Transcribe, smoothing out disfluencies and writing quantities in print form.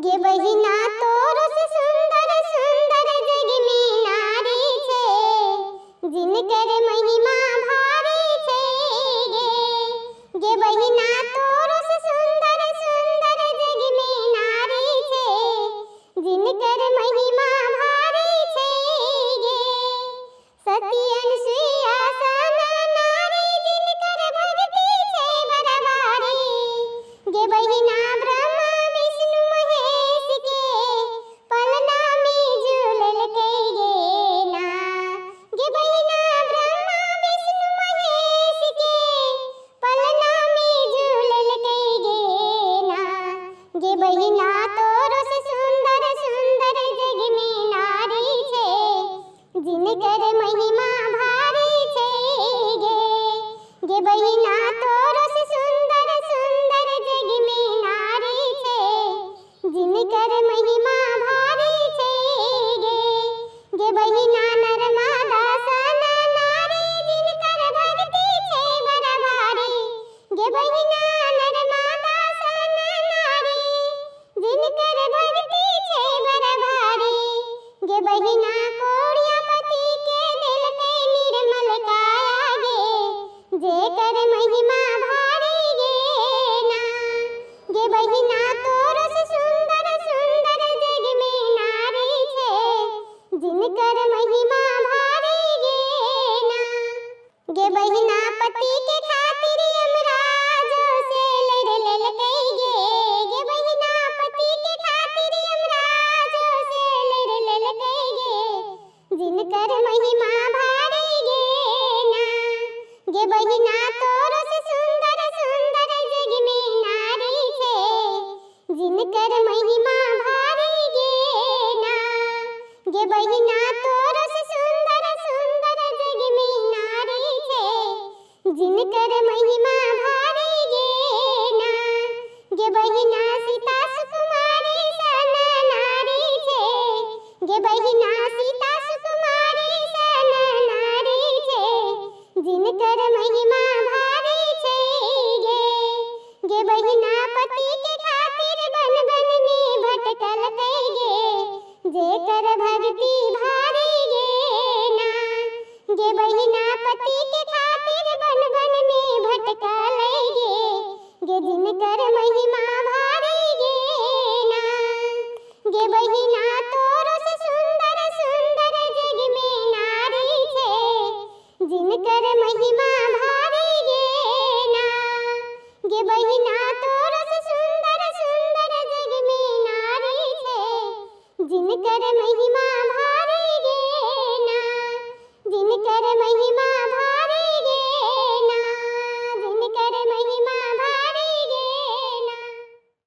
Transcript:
गे बहिना तोरो से सुंदर सुंदर जग में नारी छे, जिनकर महिमा भारी छे गे बहिना तोरो से सुंदर सुंदर जग में नारी छे, जिनकर महिमा भारी छे गे सती अनुसुईया सन नारी, जिनकर भक्ति छे बरबारी गे बहिना ब्रह्मा विष्णु महेश के पलना में झूलल कई गे ना गे बहिना ब्रह्मा विष्णु महेश के पलना में झूलल कई गे ना गे बहिना तोरो से सुंदर सुंदर जग में नारी छे, जिनकर महिमा भारी छे गे बहिना तोरो से सुंदर सुंदर जग में नारी छे, जिनकर महिमा भारी छे गे बहिना नर्मदा सन नारी, जिनकर भक्ति छे बरबारी गे बहिना नर्मदा सन नारी, जिनकर भक्ति छे बरबारी गे बहिना कोड़ियापति के दिल के निर्मल काया गे, जेकर महिमा भारी गे ना गे बहिना तोरो से सुंदर सुंदर जग में नारी छे, जिनकर महिमा भारी गे ना गे बहिना पति के खातिर यमराजो से लड़ लेल कई गे बहिना पति के खातिर यमराजो से लड़ लेल कई गे, जिनकर महिमा भारी गे ना गे बहिना तोरो से सुंदर सुंदर जग में नारी छे, जिनकर महिमा भारी गे ना गे बहिना तोरो से सुंदर सुंदर जग में नारी छे, जिनकर महिमा भारी गे ना गे बहिना सीता सुकुमारी सन नारी छे गे बहिना सीता सुकुमारी सन नारी छे, जिनकर महिमा भारी छे गे बहिना पति के खातिर बन बन में भटकल कई गे, जेकर भक्ति भारी गे ना गे बहिना पति के खातिर बन बन में भटकल गे जिनकर महिमा भारी गे ना गे बहिना तोरो से सुंदर सुंदर जग में नारी छे, जिनकर महिमा भारी गे ना गे बहिना तोरो से सुंदर सुंदर जग में नारी छे, जिनकर महिमा भारी